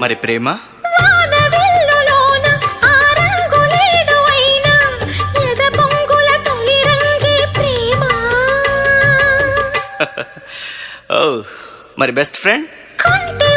మరి ప్రేమ? వానవిల్లులోన ఆ రంగులేడు అయినా ఎద పొంగుల తొలి రంగే ప్రేమ. ఓ మరి బెస్ట్ ఫ్రెండ్? కంటి